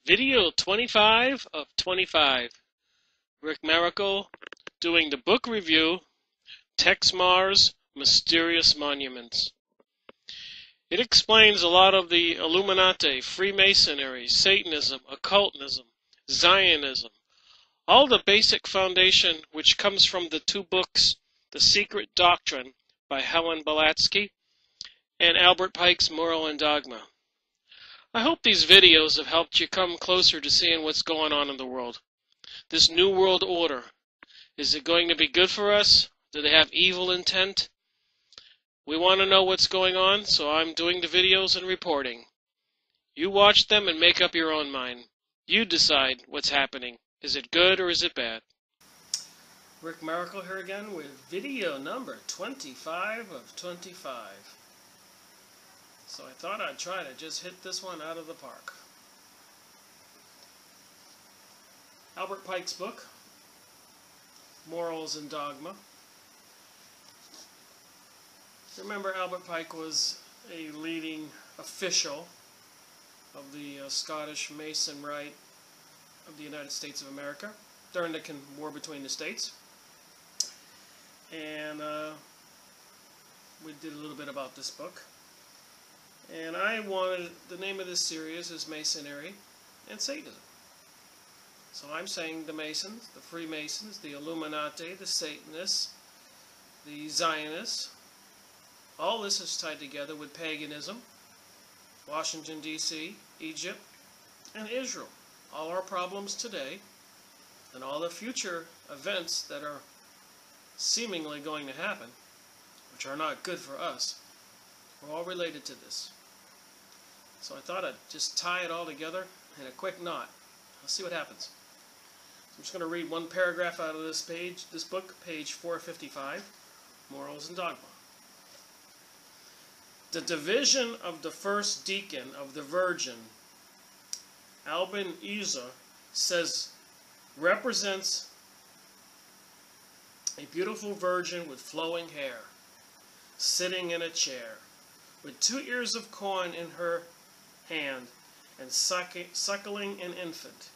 Video 25 of 25. Rick Miracle doing the book review, Texe Marrs, Mysterious Monuments. It explains a lot of the Illuminati, Freemasonry, Satanism, occultism, Zionism, all the basic foundation which comes from the two books, The Secret Doctrine by Helen Blavatsky and Albert Pike's Moral and Dogma. I hope these videos have helped you come closer to seeing what's going on in the world. This new world order, is it going to be good for us? Do they have evil intent? We want to know what's going on, so I'm doing the videos and reporting. You watch them and make up your own mind. You decide what's happening. Is it good or is it bad? Rick Miracle here again with video number 25 of 25. So I thought I'd try to just hit this one out of the park. Albert Pike's book, Morals and Dogma. Remember, Albert Pike was a leading official of the Scottish Mason Rite of the United States of America during the war between the states. And we did a little bit about this book. And the name of this series is Masonry and Satanism. So I'm saying the Masons, the Freemasons, the Illuminati, the Satanists, the Zionists, all this is tied together with paganism, Washington, D.C., Egypt, and Israel. All our problems today and all the future events that are seemingly going to happen, which are not good for us, are all related to this. So I thought I'd just tie it all together in a quick knot. Let's see what happens. I'm just going to read one paragraph out of this book, page 455, Morals and Dogma. The division of the first deacon of the Virgin, Albin Isa, says represents a beautiful virgin with flowing hair, sitting in a chair, with 2 ears of corn in her hand, and suckling an infant.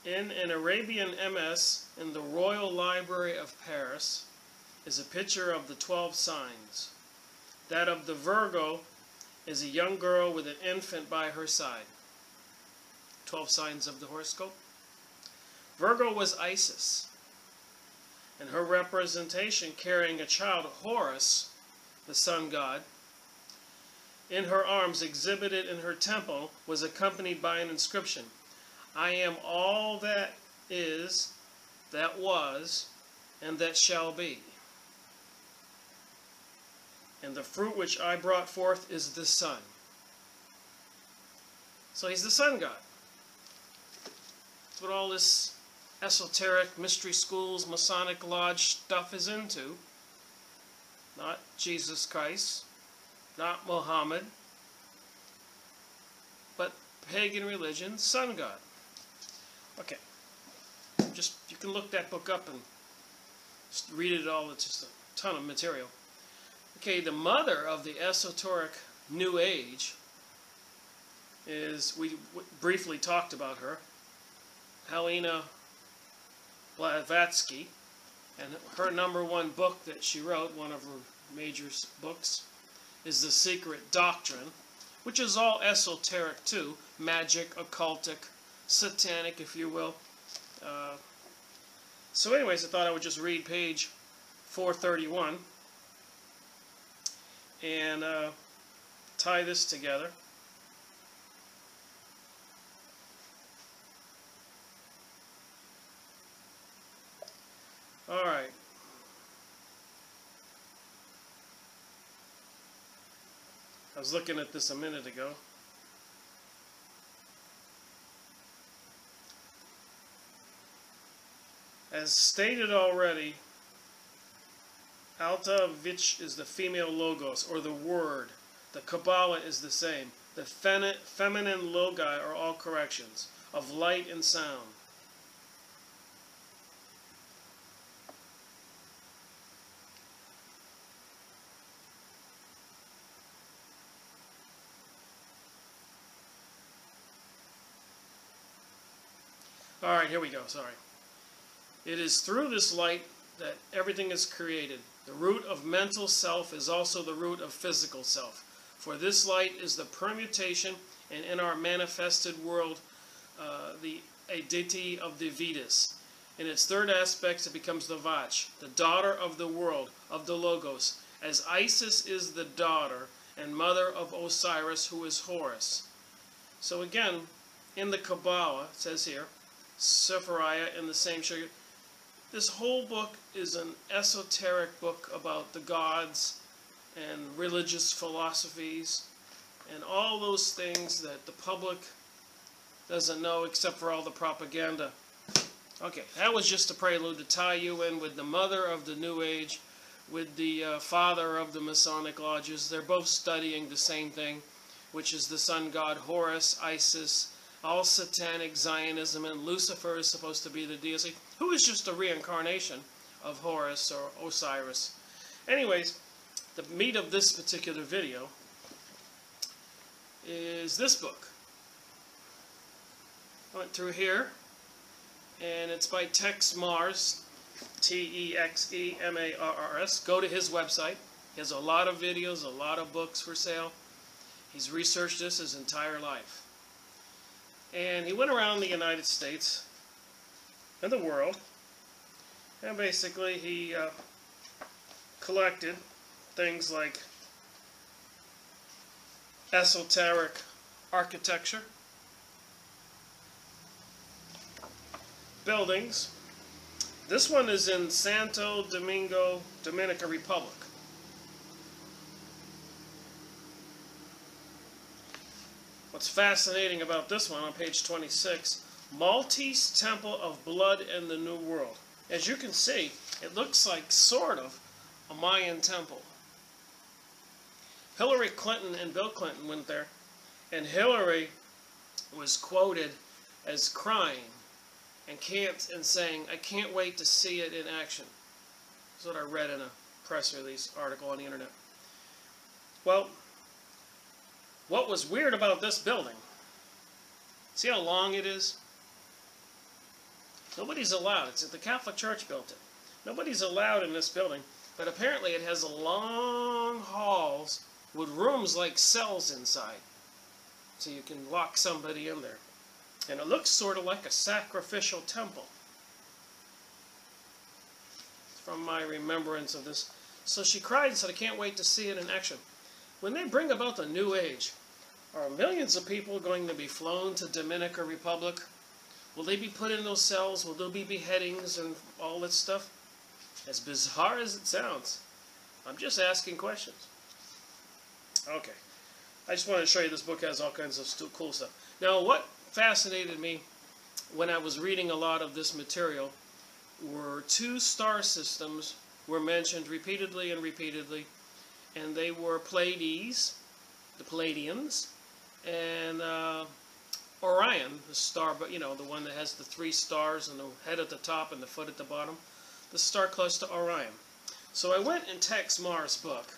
In an Arabian MS in the Royal Library of Paris is a picture of the 12 signs. That of the Virgo is a young girl with an infant by her side. 12 signs of the horoscope. Virgo was Isis, and her representation carrying a child, Horus, the sun god, in her arms, exhibited in her temple, was accompanied by an inscription: I am all that is, that was, and that shall be. And the fruit which I brought forth is the sun. So he's the sun god. That's what all this esoteric mystery schools, Masonic lodge stuff is into. Not Jesus Christ, not Muhammad, but pagan religion, sun god. Okay, you can look that book up and just read it all. It's just a ton of material. Okay, the mother of the esoteric New Age is, we briefly talked about her, Helena Blavatsky, and her #1 book that she wrote, one of her major books, is The Secret Doctrine, which is all esoteric too, magic, occultic, satanic, if you will. So anyways, I thought I would just read page 431 and tie this together. All right. I was looking at this a minute ago. As stated already, Alta, which is the female logos, or the word. The Kabbalah is the same. The feminine logi are all corrections of light and sound. Alright, here we go, sorry. It is through this light that everything is created. The root of mental self is also the root of physical self. For this light is the permutation, and in our manifested world, a deity of the Vedas. In its third aspect, it becomes the Vach, the daughter of the world, of the Logos, as Isis is the daughter and mother of Osiris, who is Horus. So again, in the Kabbalah, it says here, Sephariah in the same sugar. This whole book is an esoteric book about the gods and religious philosophies and all those things that the public doesn't know except for all the propaganda. Okay, that was just a prelude to tie you in with the mother of the New Age, with the father of the Masonic lodges. They're both studying the same thing, which is the sun god Horus, Isis, all satanic Zionism, and Lucifer is supposed to be the deity, who is just a reincarnation of Horus or Osiris. Anyways, the meat of this particular video is this book. I went through here, and it's by Texe Marrs, T-E-X-E-M-A-R-R-S. Go to his website. He has a lot of videos, a lot of books for sale. He's researched this his entire life. And he went around the United States and the world, and basically he collected things like esoteric architecture, buildings. This one is in Santo Domingo, Dominican Republic. What's fascinating about this one on page 26, Maltese Temple of Blood in the New World. As you can see, it looks like sort of a Mayan temple. Hillary Clinton and Bill Clinton went there, and Hillary was quoted as crying and saying, "I can't wait to see it in action." That's what I read in a press release article on the internet. Well, what was weird about this building, see how long it is? Nobody's allowed. The Catholic Church built it. Nobody's allowed in this building, but apparently it has long halls with rooms like cells inside, so you can lock somebody in there. And it looks sort of like a sacrificial temple, from my remembrance of this. So she cried and said, "I can't wait to see it in action." When they bring about the New Age, are millions of people going to be flown to Dominican Republic? Will they be put in those cells? Will there be beheadings and all that stuff? As bizarre as it sounds, I'm just asking questions. Okay, I just wanted to show you this book has all kinds of cool stuff. Now, what fascinated me when I was reading a lot of this material were two star systems were mentioned repeatedly and repeatedly, and they were Pleiades, the Pleiadians, and Orion, the star, but you know, the one that has the 3 stars and the head at the top and the foot at the bottom, the star cluster Orion. So I went in Texe Marrs' book,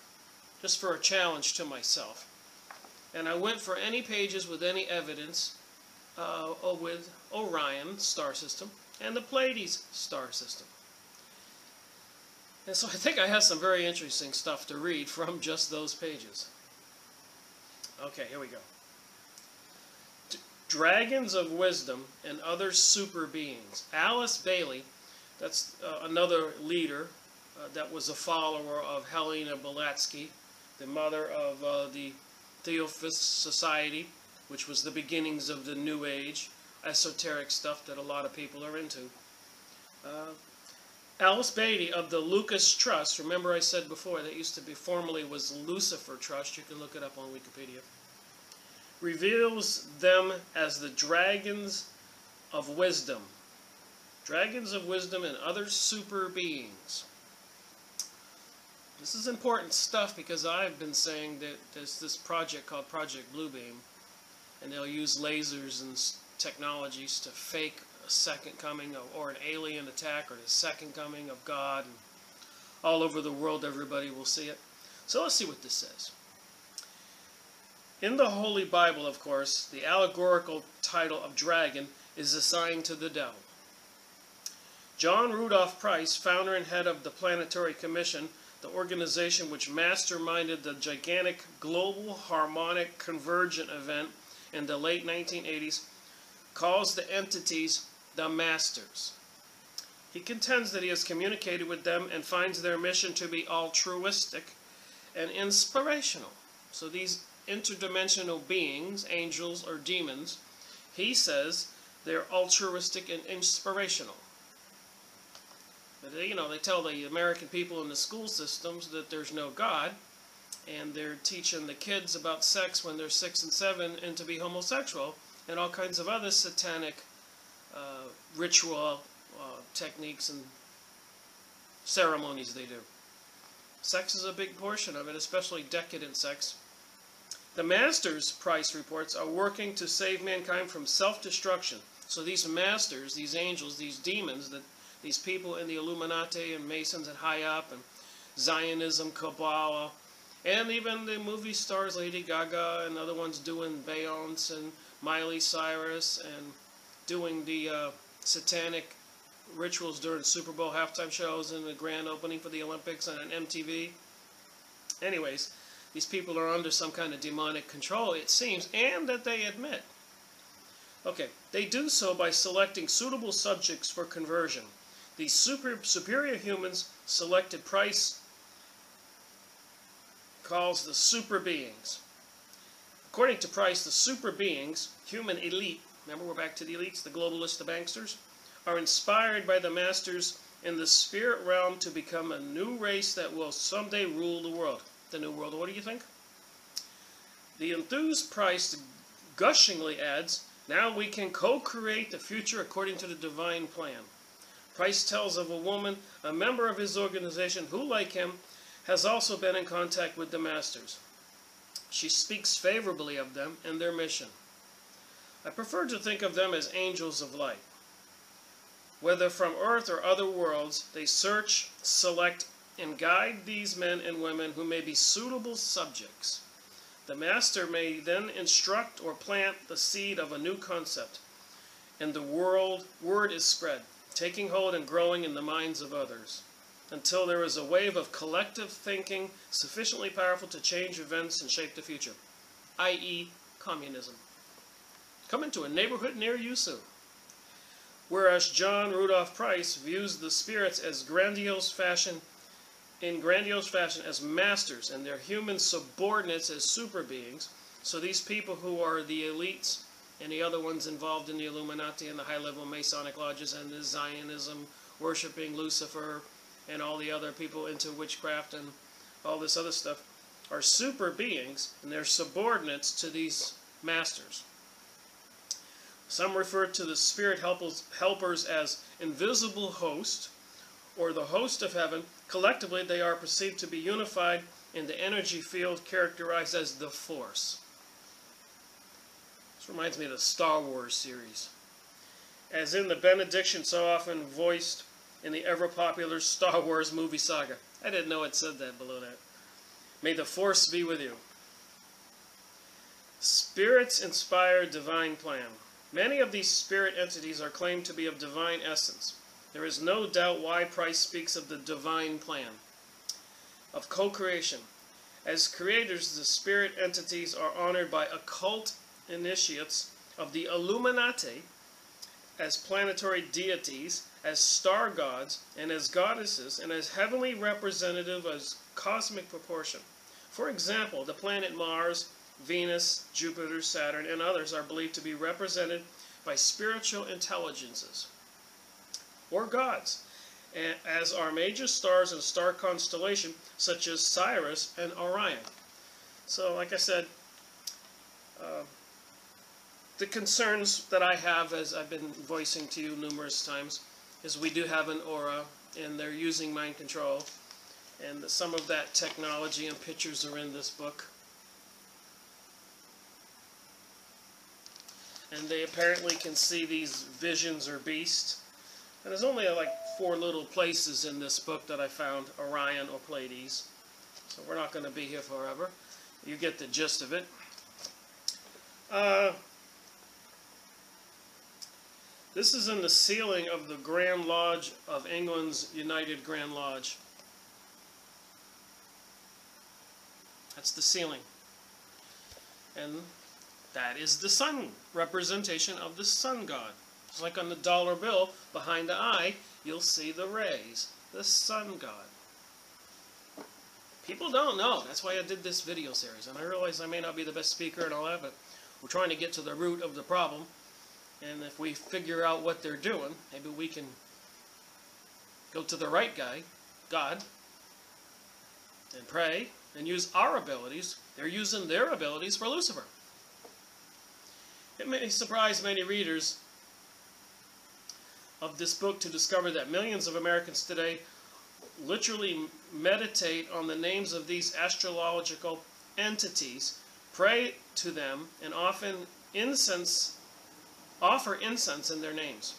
just for a challenge to myself, and I went for any pages with any evidence with Orion star system and the Pleiades star system. And so I think I have some very interesting stuff to read from just those pages. Okay, here we go. Dragons of Wisdom and Other Super Beings. Alice Bailey, that's another leader that was a follower of Helena Blavatsky, the mother of the Theosophist Society, which was the beginnings of the New Age, esoteric stuff that a lot of people are into. Alice Bailey of the Lucas Trust, remember I said before that used to be, formerly was Lucifer Trust, you can look it up on Wikipedia, reveals them as the Dragons of Wisdom. Dragons of Wisdom and Other Super Beings. This is important stuff because I've been saying that there's this project called Project Bluebeam, and they'll use lasers and technologies to fake a second coming or an alien attack or the second coming of God. And all over the world everybody will see it. So let's see what this says. In the Holy Bible, of course, the allegorical title of dragon is assigned to the devil. John Rudolph Price, founder and head of the Planetary Commission, the organization which masterminded the gigantic global harmonic convergent event in the late 1980s, calls the entities the Masters. He contends that he has communicated with them and finds their mission to be altruistic and inspirational. So these interdimensional beings, angels or demons, he says they're altruistic and inspirational. But they tell the American people in the school systems that there's no God, and they're teaching the kids about sex when they're 6 and 7 and to be homosexual, and all kinds of other satanic ritual techniques and ceremonies they do. Sex is a big portion of it, especially decadent sex. The Masters, Price reports, are working to save mankind from self-destruction. So these masters, these angels, these demons, these people in the Illuminati and Masons and high up and Zionism, Kabbalah, and even the movie stars Lady Gaga and other ones doing Beyonce and Miley Cyrus and doing the satanic rituals during Super Bowl halftime shows and the grand opening for the Olympics and on MTV. Anyways, these people are under some kind of demonic control, it seems, and that they admit. Okay, they do so by selecting suitable subjects for conversion. These superior humans selected Price calls the super beings. According to Price, the super beings, human elite, remember we're back to the elites, the globalists, the banksters, are inspired by the masters in the spirit realm to become a new race that will someday rule the world. The New World Order, you think? The enthused Price gushingly adds, now we can co-create the future according to the divine plan. Price tells of a woman, a member of his organization, who, like him, has also been in contact with the masters. She speaks favorably of them and their mission. I prefer to think of them as angels of light. Whether from Earth or other worlds, they search, select, and guide these men and women who may be suitable subjects. The master may then instruct or plant the seed of a new concept, and the word is spread, taking hold and growing in the minds of others, until there is a wave of collective thinking sufficiently powerful to change events and shape the future, i.e. communism. Come into a neighborhood near you soon. Whereas John Rudolph Price views the spirits as in grandiose fashion as masters and their human subordinates as super beings. So these people who are the elites and the other ones involved in the Illuminati and the high-level Masonic lodges and the Zionism, worshipping Lucifer and all the other people into witchcraft and all this other stuff, are super beings and they're subordinates to these masters. Some refer to the spirit helpers as invisible host, or the host of heaven. Collectively, they are perceived to be unified in the energy field characterized as the Force. This reminds me of the Star Wars series. As in the benediction so often voiced in the ever-popular Star Wars movie saga. I didn't know it said that below that. May the Force be with you. Spirits-inspired divine plan. Many of these spirit entities are claimed to be of divine essence. There is no doubt why Price speaks of the divine plan of co-creation. As creators, the spirit entities are honored by occult initiates of the Illuminati as planetary deities, as star gods, and as goddesses, and as heavenly representative as cosmic proportion. For example, the planet Mars, Venus, Jupiter, Saturn, and others are believed to be represented by spiritual intelligences or gods, as are major stars in star constellation such as Sirius and Orion. So, like I said, the concerns that I have, as I've been voicing to you numerous times, is we do have an aura, and they're using mind control, and some of that technology and pictures are in this book. And they apparently can see these visions or beasts. And there's only like 4 little places in this book that I found Orion or Pleiades. So we're not going to be here forever. You get the gist of it. This is in the ceiling of the Grand Lodge of England's United Grand Lodge. That's the ceiling. And that is the sun, representation of the sun god. It's like on the dollar bill, behind the eye, you'll see the rays, the sun god. People don't know. That's why I did this video series. And I realize I may not be the best speaker and all that, but we're trying to get to the root of the problem. And if we figure out what they're doing, maybe we can go to the right guy, God, and pray and use our abilities. They're using their abilities for Lucifer. It may surprise many readers of this book to discover that millions of Americans today literally meditate on the names of these astrological entities, pray to them, and offer incense in their names.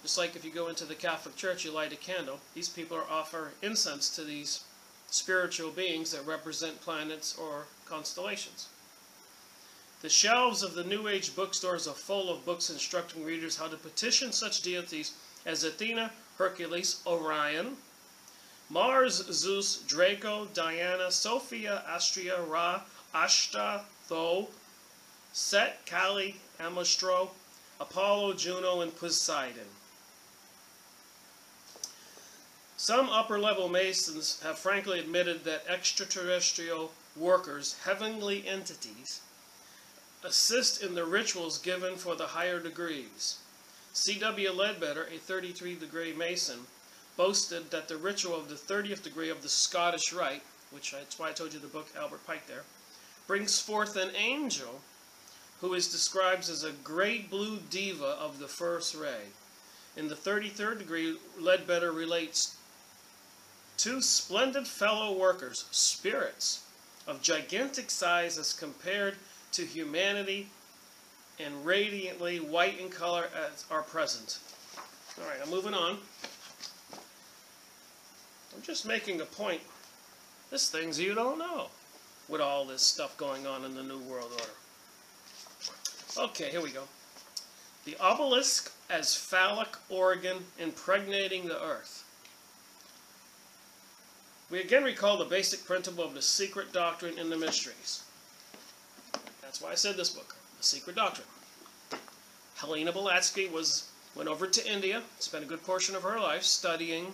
Just like if you go into the Catholic Church, you light a candle. These people offer incense to these spiritual beings that represent planets or constellations. The shelves of the New Age bookstores are full of books instructing readers how to petition such deities as Athena, Hercules, Orion, Mars, Zeus, Draco, Diana, Sophia, Astrea, Ra, Ashta, Tho, Set, Kali, Amastro, Apollo, Juno, and Poseidon. Some upper-level Masons have frankly admitted that extraterrestrial workers, heavenly entities, assist in the rituals given for the higher degrees. C.W. Ledbetter, a 33-degree Mason, boasted that the ritual of the 30th degree of the Scottish Rite, that's why I told you the book Albert Pike there, brings forth an angel who is described as a great blue diva of the first ray. In the 33rd degree, Ledbetter relates two splendid fellow workers, spirits, of gigantic size as compared to humanity and radiantly white in color as are present. All right, I'm moving on. I'm just making a point. There's things you don't know with all this stuff going on in the New World Order. Okay, here we go. The obelisk as phallic organ impregnating the earth. We again recall the basic principle of the secret doctrine in the mysteries. That's why I said this book, The Secret Doctrine. Helena Blavatsky went over to India, spent a good portion of her life studying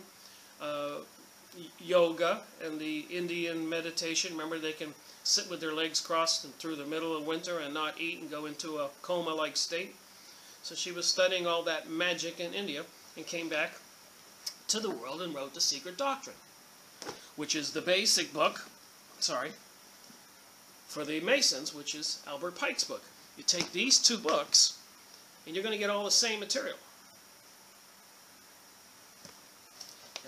yoga and the Indian meditation. Remember, they can sit with their legs crossed through the middle of winter and not eat and go into a coma-like state. So she was studying all that magic in India and came back to the world and wrote The Secret Doctrine, which is the basic book, for the Masons, which is Albert Pike's book. You take these two books, and you're going to get all the same material.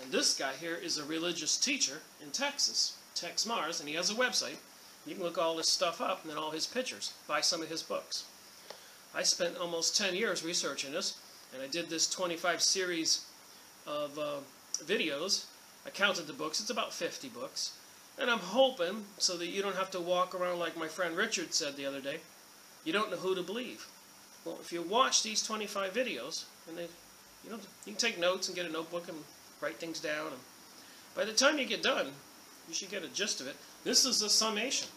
And this guy here is a religious teacher in Texas, Texe Marrs, and he has a website. You can look all this stuff up and then all his pictures. Buy some of his books. I spent almost 10 years researching this, and I did this 25 series of videos. I counted the books. It's about 50 books. And I'm hoping, so that you don't have to walk around like my friend Richard said the other day, you don't know who to believe. Well, if you watch these 25 videos, and you can take notes and get a notebook and write things down. And by the time you get done, you should get a gist of it. This is a summation.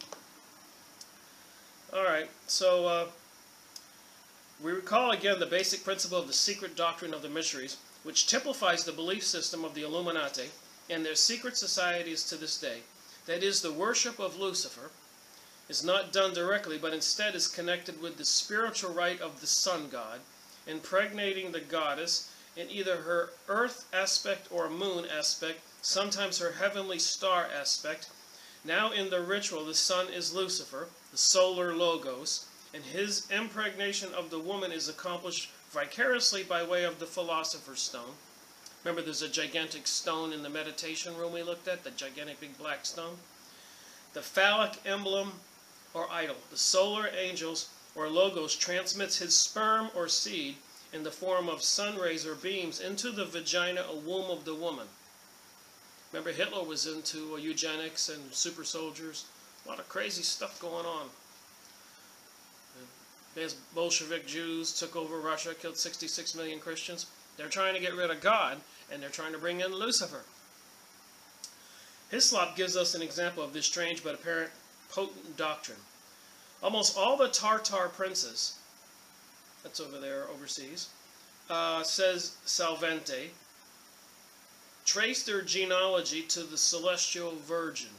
All right, so we recall again the basic principle of the secret doctrine of the mysteries, which typifies the belief system of the Illuminati and their secret societies to this day. That is, the worship of Lucifer is not done directly, but instead is connected with the spiritual rite of the sun god, impregnating the goddess in either her earth aspect or moon aspect, sometimes her heavenly star aspect. Now in the ritual, the sun is Lucifer, the solar logos, and his impregnation of the woman is accomplished vicariously by way of the philosopher's stone. Remember, there's a gigantic stone in the meditation room we looked at, the gigantic big black stone. The phallic emblem or idol, the solar angels or logos, transmits his sperm or seed in the form of sun rays or beams into the vagina or womb of the woman. Remember, Hitler was into eugenics and super soldiers. A lot of crazy stuff going on. As Bolshevik Jews took over Russia, killed 66 million Christians. They're trying to get rid of God, and they're trying to bring in Lucifer. Hislop gives us an example of this strange but apparent potent doctrine. Almost all the Tartar princes, that's over there overseas, says Salvente, trace their genealogy to the Celestial Virgin.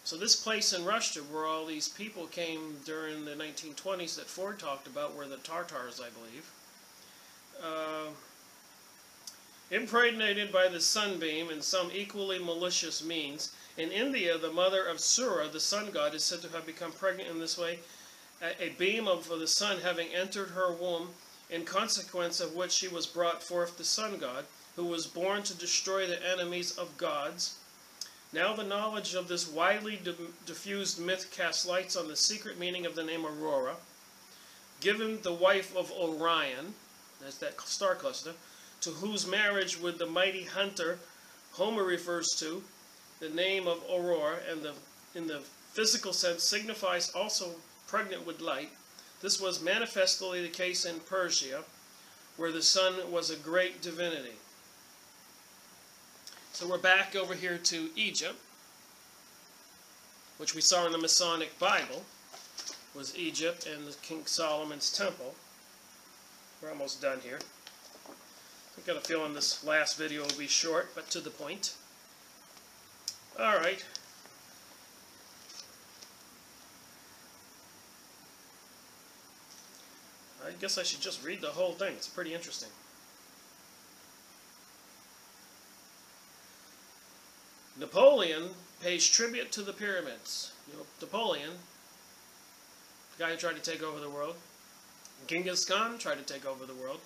So this place in Russia where all these people came during the 1920s that Ford talked about were the Tartars, I believe. Impregnated by the sunbeam in some equally malicious means. In India, the mother of Surya, the sun god, is said to have become pregnant in this way, a beam of the sun having entered her womb, in consequence of which she was brought forth the sun god, who was born to destroy the enemies of gods. Now the knowledge of this widely diffused myth casts lights on the secret meaning of the name Aurora, given the wife of Orion, that's that star cluster, to whose marriage with the mighty hunter Homer refers to. The name of Aurora, and in the physical sense, signifies also pregnant with light. This was manifestly the case in Persia, where the sun was a great divinity. So we're back over here to Egypt, which we saw in the Masonic Bible, was Egypt and the King Solomon's Temple. We're almost done here. I've got a feeling this last video will be short, but to the point. Alright. I guess I should just read the whole thing. It's pretty interesting. Napoleon pays tribute to the pyramids. You know, Napoleon, the guy who tried to take over the world. Genghis Khan tried to take over the world.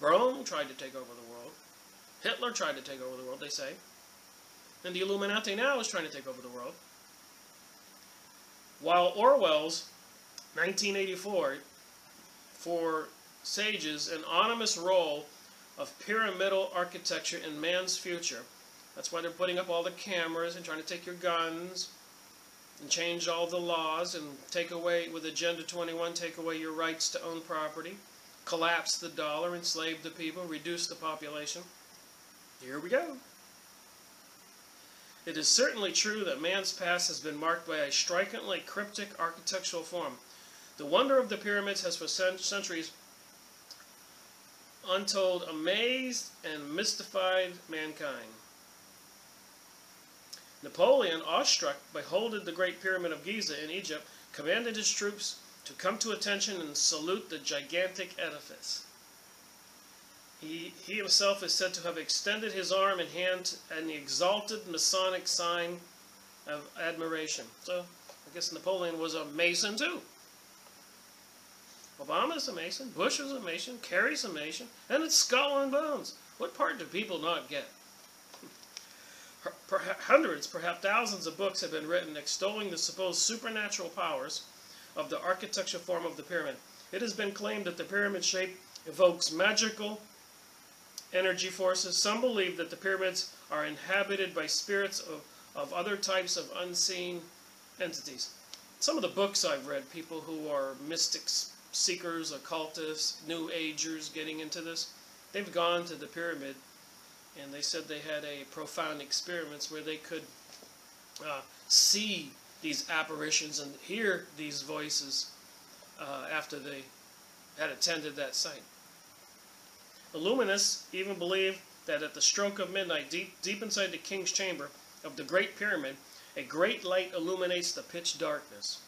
Rome tried to take over the world. Hitler tried to take over the world, they say. And the Illuminati now is trying to take over the world. While Orwell's 1984 foresages an ominous role of pyramidal architecture in man's future. That's why they're putting up all the cameras and trying to take your guns and change all the laws and take away, with Agenda 21, take away your rights to own property, collapse the dollar, enslave the people, reduce the population. Here we go. It is certainly true that man's past has been marked by a strikingly cryptic architectural form. The wonder of the pyramids has for centuries untold amazed and mystified mankind. Napoleon, awestruck, beholding the Great Pyramid of Giza in Egypt, commanded his troops to come to attention and salute the gigantic edifice. He himself is said to have extended his arm and hand in the exalted Masonic sign of admiration. So, I guess Napoleon was a Mason too. Obama's a Mason, Bush is a Mason, Kerry's a Mason, and it's skull and bones. What part do people not get? Hundreds, perhaps thousands of books have been written extolling the supposed supernatural powers of the architectural form of the pyramid. It has been claimed that the pyramid shape evokes magical energy forces. Some believe that the pyramids are inhabited by spirits of other types of unseen entities. Some of the books I've read, people who are mystics, seekers, occultists, New Agers getting into this, they've gone to the pyramid and they said they had a profound experience where they could see these apparitions and hear these voices after they had attended that site. Illuminists even believe that at the stroke of midnight, deep inside the king's chamber of the Great Pyramid, a great light illuminates the pitch darkness.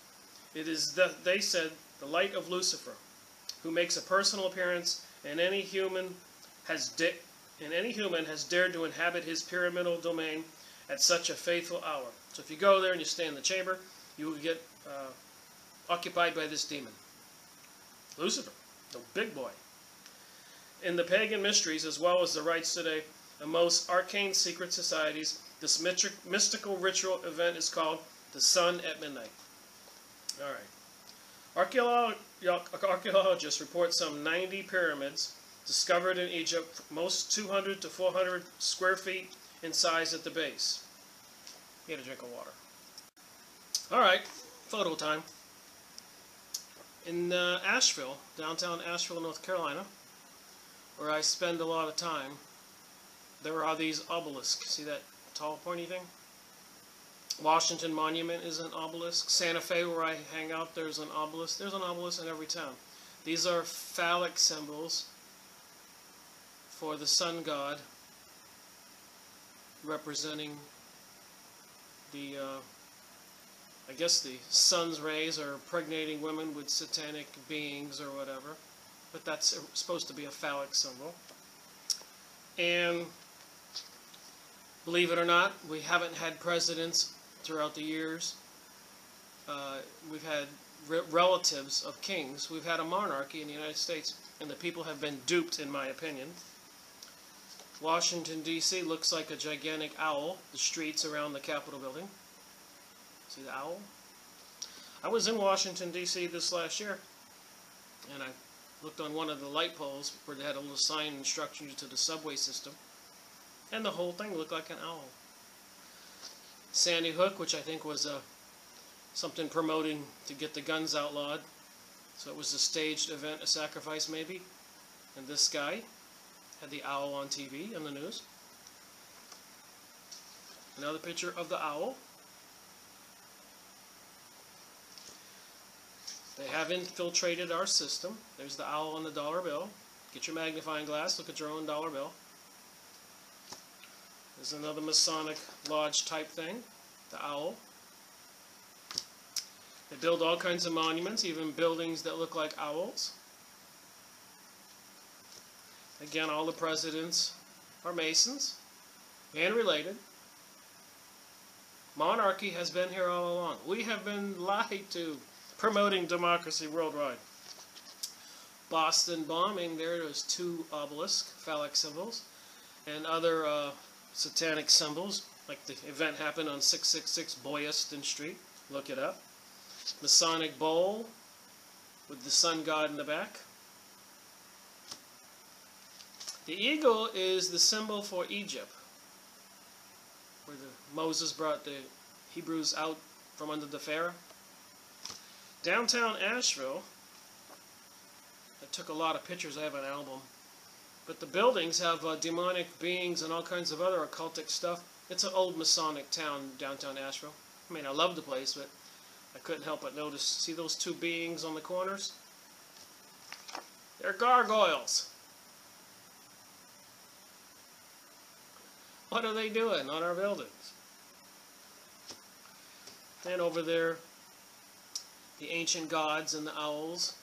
It is, they said, the light of Lucifer, who makes a personal appearance, and any human has dared to inhabit his pyramidal domain at such a faithful hour. So if you go there and you stay in the chamber, you will get occupied by this demon. Lucifer, the big boy. In the pagan mysteries, as well as the rites today, in most arcane secret societies, this mystical ritual event is called the sun at midnight. All right. Archaeologists report some 90 pyramids discovered in Egypt, most 200 to 400 square feet in size at the base. Get a drink of water. All right, photo time. In Asheville, downtown Asheville, North Carolina, where I spend a lot of time, there are these obelisks. See that tall pointy thing? Washington Monument is an obelisk. Santa Fe, where I hang out, there's an obelisk. There's an obelisk in every town. These are phallic symbols for the sun god, representing the, I guess the sun's rays are impregnating women with satanic beings or whatever. But that's supposed to be a phallic symbol. And believe it or not, we haven't had presidents throughout the years. We've had relatives of kings. We've had a monarchy in the United States, and the people have been duped, in my opinion. Washington, D.C. looks like a gigantic owl, the streets around the Capitol building. See the owl? I was in Washington, D.C. this last year, and I looked on one of the light poles where they had a little sign instructing you to the subway system, and the whole thing looked like an owl. Sandy Hook, which I think was something promoting to get the guns outlawed, so it was a staged event, a sacrifice maybe, and this guy had the owl on TV in the news. Another picture of the owl. They have infiltrated our system. There's the owl on the dollar bill. Get your magnifying glass, look at your own dollar bill. There's another Masonic lodge type thing, the owl. They build all kinds of monuments, even buildings that look like owls. Again, all the presidents are Masons and related. Monarchy has been here all along. We have been lied to, promoting democracy worldwide. Boston bombing, there's two obelisks, phallic symbols, and other satanic symbols, like the event happened on 666 Boylston Street. Look it up. Masonic bowl with the sun god in the back. The eagle is the symbol for Egypt, where Moses brought the Hebrews out from under the Pharaoh. Downtown Asheville, I took a lot of pictures, I have an album, but the buildings have demonic beings and all kinds of other occultic stuff. It's an old Masonic town, downtown Asheville. I mean, I love the place, but I couldn't help but notice. See those two beings on the corners? They're gargoyles. What are they doing on our buildings? And over there, the ancient gods and the owls.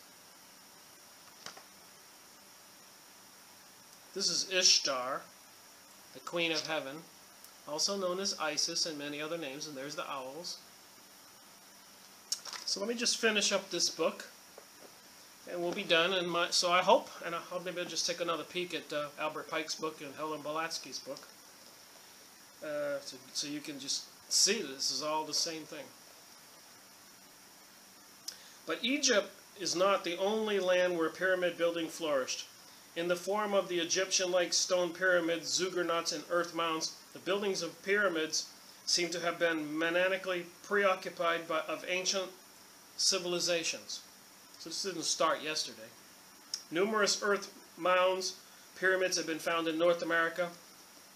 This is Ishtar, the Queen of Heaven, also known as Isis and many other names, and there's the owls. So let me just finish up this book, and we'll be done. And so I hope, and I'll maybe just take another peek at Albert Pike's book and Helen Blavatsky's book, so you can just see this is all the same thing. But Egypt is not the only land where pyramid building flourished. In the form of the Egyptian-like stone pyramids, zuggurats, and earth mounds, the buildings of pyramids seem to have been maniacally preoccupied of ancient civilizations. So this didn't start yesterday. Numerous earth mounds, pyramids have been found in North America,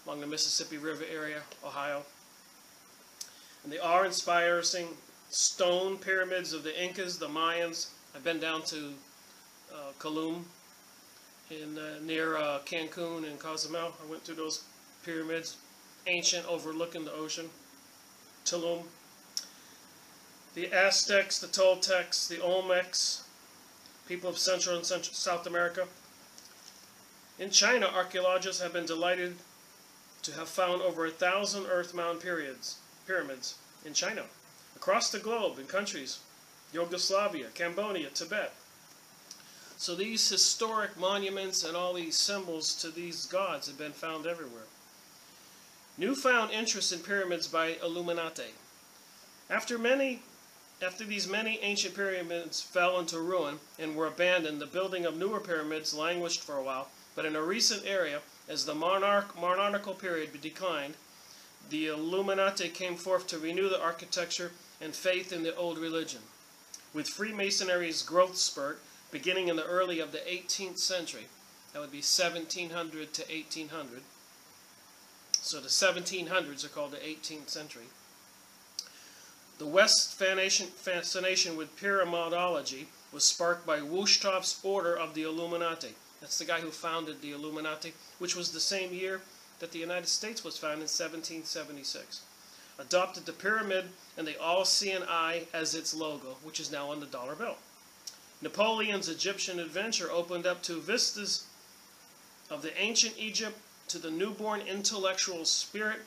along the Mississippi River area, Ohio. And the awe-inspiring stone pyramids of the Incas, the Mayans. I've been down to Tulum near Cancun and Cozumel. I went through those pyramids, ancient, overlooking the ocean. Tulum. The Aztecs, the Toltecs, the Olmecs, people of Central and South America. In China, archaeologists have been delighted to have found over 1,000 earth mound pyramids in China. Across the globe, in countries, Yugoslavia, Cambodia, Tibet. So these historic monuments and all these symbols to these gods have been found everywhere. Newfound interest in pyramids by Illuminati. After these many ancient pyramids fell into ruin and were abandoned, the building of newer pyramids languished for a while, but in a recent era, as the monarchical period declined, the Illuminati came forth to renew the architecture and faith in the old religion. with Freemasonry's growth spurt beginning in the early of the 18th century. That would be 1700 to 1800. So the 1700s are called the 18th century. The West fascination with pyramidology was sparked by Wuschtow's Order of the Illuminati. That's the guy who founded the Illuminati, which was the same year that the United States was founded in 1776. Adopted the pyramid and the all-seeing eye as its logo, which is now on the dollar bill. Napoleon's Egyptian adventure opened up to vistas of the ancient Egypt to the newborn intellectual spirit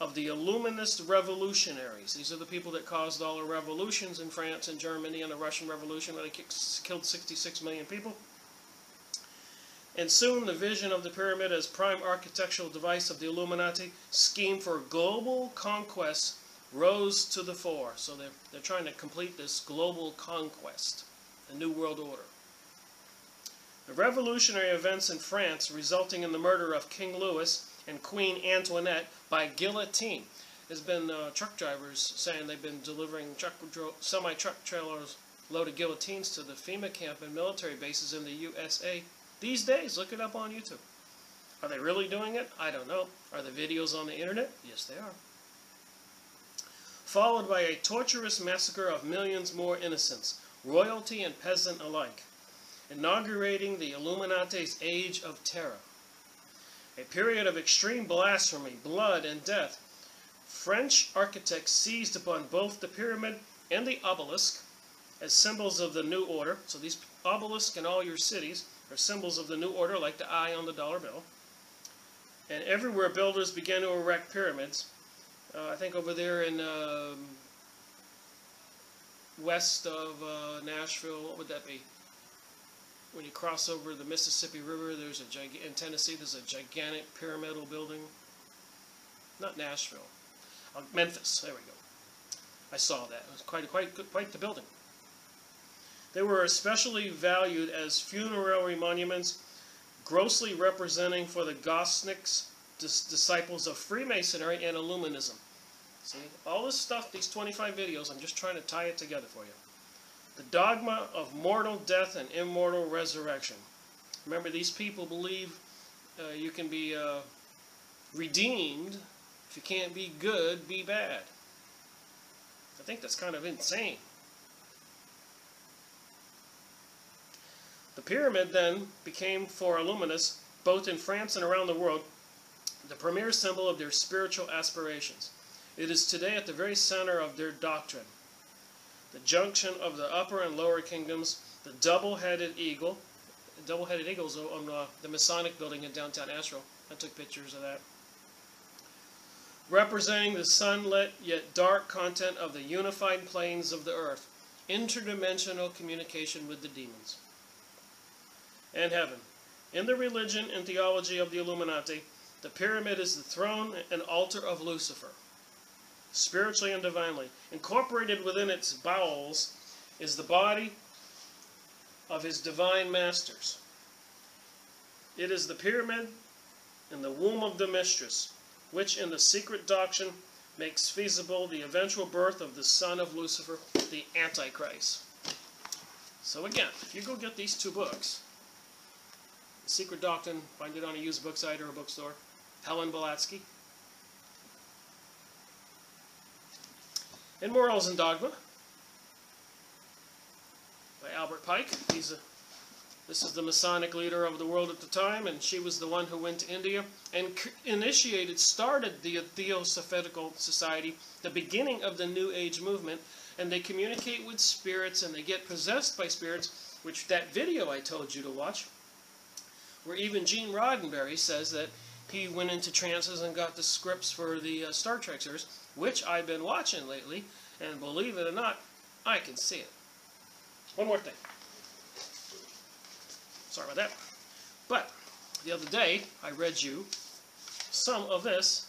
of the Illuminist revolutionaries. These are the people that caused all the revolutions in France and Germany and the Russian Revolution, where they killed 66 million people. And soon the vision of the pyramid as prime architectural device of the Illuminati scheme for global conquest rose to the fore. So they're trying to complete this global conquest, the New World Order. The revolutionary events in France resulting in the murder of King Louis and Queen Antoinette by guillotine. There's been truck drivers saying they've been delivering semi-truck trailers loaded guillotines to the FEMA camp and military bases in the USA these days. Look it up on YouTube. Are they really doing it? I don't know. Are the videos on the internet? Yes, they are. Followed by a torturous massacre of millions more innocents, royalty and peasant alike, inaugurating the Illuminati's Age of Terror. A period of extreme blasphemy, blood, and death. French architects seized upon both the pyramid and the obelisk as symbols of the new order. So these obelisks in all your cities are symbols of the new order, like the eye on the dollar bill. And everywhere builders began to erect pyramids. I think over there in west of Nashville, what would that be? When you cross over the Mississippi River, there's in Tennessee, there's a gigantic pyramidal building. Not Nashville. Memphis, there we go. I saw that. It was quite the building. They were especially valued as funerary monuments, grossly representing for the Gnostic disciples of Freemasonry and Illuminism. See, all this stuff, these 25 videos, I'm just trying to tie it together for you. The dogma of mortal death and immortal resurrection. Remember, these people believe you can be redeemed. If you can't be good, be bad. I think that's kind of insane. The pyramid then became, for Illuminists, both in France and around the world, the premier symbol of their spiritual aspirations. It is today at the very center of their doctrine. The junction of the upper and lower kingdoms, the double-headed eagle. Double-headed eagles on the Masonic building in downtown Asheville. I took pictures of that. Representing the sunlit yet dark content of the unified planes of the earth. Interdimensional communication with the demons. And heaven. In the religion and theology of the Illuminati, the pyramid is the throne and altar of Lucifer. Spiritually and divinely. Incorporated within its bowels is the body of his divine masters. It is the pyramid in the womb of the mistress, which in the secret doctrine makes feasible the eventual birth of the son of Lucifer, the Antichrist. So again, if you go get these two books, The Secret Doctrine, find it on a used book site or a bookstore, Helen Blavatsky, and Morals and Dogma by Albert Pike. This is the Masonic leader of the world at the time, and she was the one who went to India and started the Theosophical Society, the beginning of the New Age movement, and they communicate with spirits and they get possessed by spirits, which that video I told you to watch, where even Gene Roddenberry says that he went into trances and got the scripts for the Star Trek series, which I've been watching lately, and believe it or not, I can see it. One more thing. Sorry about that. But the other day, I read you some of this,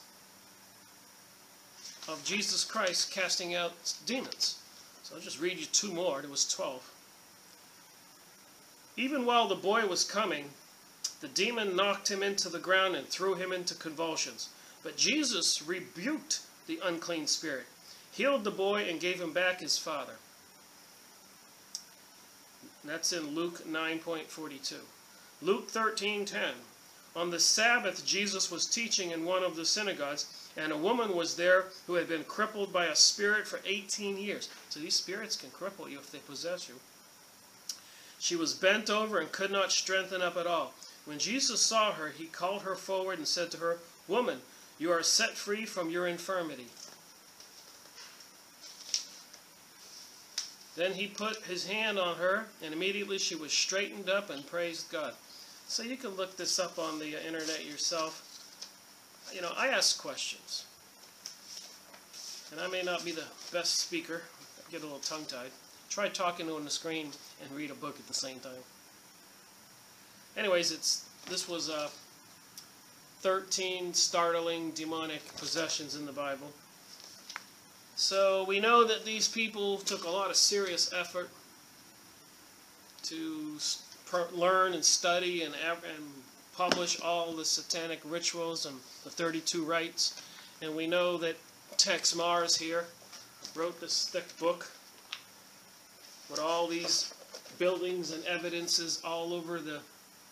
of Jesus Christ casting out demons. So I'll just read you two more. There was 12. Even while the boy was coming, the demon knocked him into the ground and threw him into convulsions. But Jesus rebuked the unclean spirit, healed the boy, and gave him back his father. And that's in Luke 9.42. Luke 13:10. On the Sabbath, Jesus was teaching in one of the synagogues, and a woman was there who had been crippled by a spirit for 18 years. So these spirits can cripple you if they possess you. She was bent over and could not strengthen up at all. When Jesus saw her, he called her forward and said to her, "Woman, you are set free from your infirmity." Then he put his hand on her, and immediately she was straightened up and praised God. So you can look this up on the internet yourself. You know, I ask questions. And I may not be the best speaker. I get a little tongue-tied. Try talking on the screen and read a book at the same time. Anyways, this was 13 startling demonic possessions in the Bible. So we know that these people took a lot of serious effort to learn and study and publish all the satanic rituals and the 32 rites. And we know that Texe Marrs here wrote this thick book with all these buildings and evidences all over the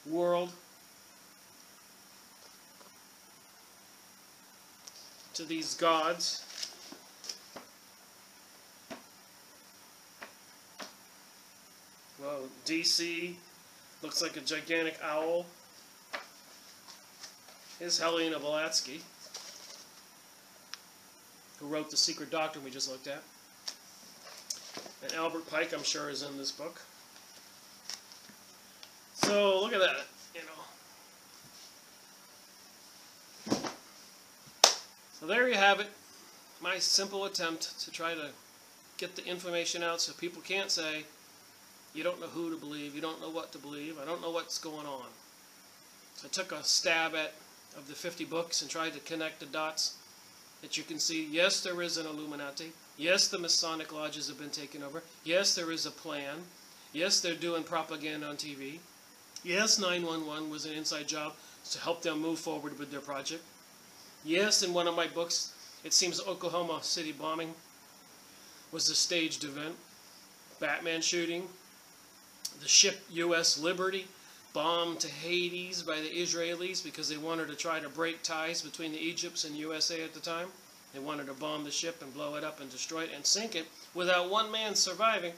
world to these gods. Well, DC looks like a gigantic owl. Here's Helena Blavatsky, who wrote The Secret Doctrine we just looked at. And Albert Pike, I'm sure, is in this book. So look at that, you know. So there you have it. My simple attempt to try to get the information out so people can't say, you don't know who to believe, you don't know what to believe, I don't know what's going on. So I took a stab of the 50 books and tried to connect the dots that you can see. Yes, there is an Illuminati. Yes, the Masonic lodges have been taken over. Yes, there is a plan. Yes, they're doing propaganda on TV. Yes, 911 was an inside job to help them move forward with their project. Yes, in one of my books, it seems Oklahoma City bombing was a staged event. Batman shooting. The ship U.S. Liberty bombed to Hades by the Israelis because they wanted to try to break ties between the Egypts and USA at the time. They wanted to bomb the ship and blow it up and destroy it and sink it without one man surviving,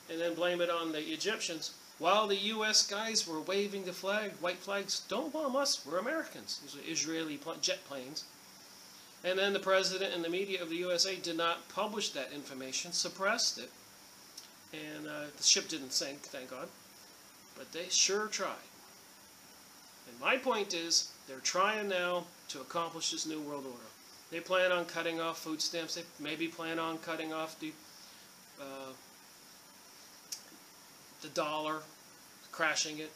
and then blame it on the Egyptians. While the U.S. guys were waving the flag, white flags, don't bomb us, we're Americans. These are Israeli jet planes. And then the president and the media of the USA did not publish that information, suppressed it. And the ship didn't sink, thank God. But they sure tried. And my point is, they're trying now to accomplish this new world order. They plan on cutting off food stamps. They maybe plan on cutting off the dollar, crashing it.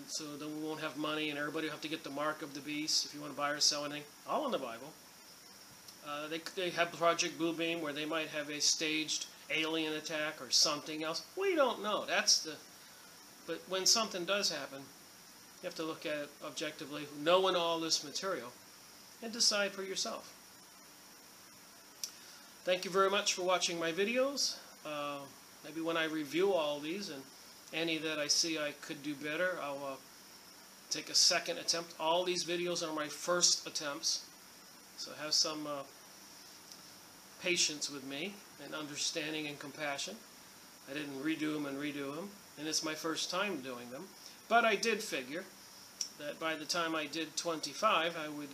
So then we won't have money and everybody will have to get the mark of the beast if you want to buy or sell anything. All in the Bible. They have Project Blue Beam where they might have a staged alien attack or something else. We don't know. But when something does happen, you have to look at it objectively, knowing all this material, and decide for yourself. Thank you very much for watching my videos. Maybe when I review all these and any that I see I could do better, I'll take a second attempt. All these videos are my first attempts, so have some patience with me and understanding and compassion. I didn't redo them, and it's my first time doing them. But I did figure that by the time I did 25, I would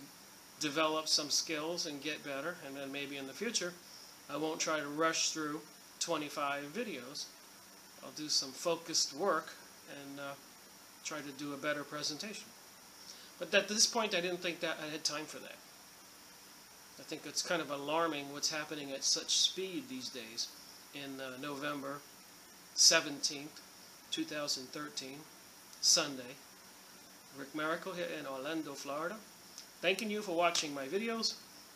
develop some skills and get better, and then maybe in the future, I won't try to rush through 25 videos. I'll do some focused work and try to do a better presentation. But at this point, I didn't think that I had time for that. I think it's kind of alarming what's happening at such speed these days in November 17th, 2013, Sunday. Rick Miracle here in Orlando, Florida. Thanking you for watching my videos,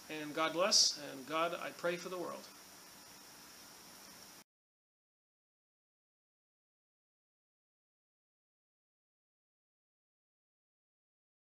and God bless, and God, I pray for the world.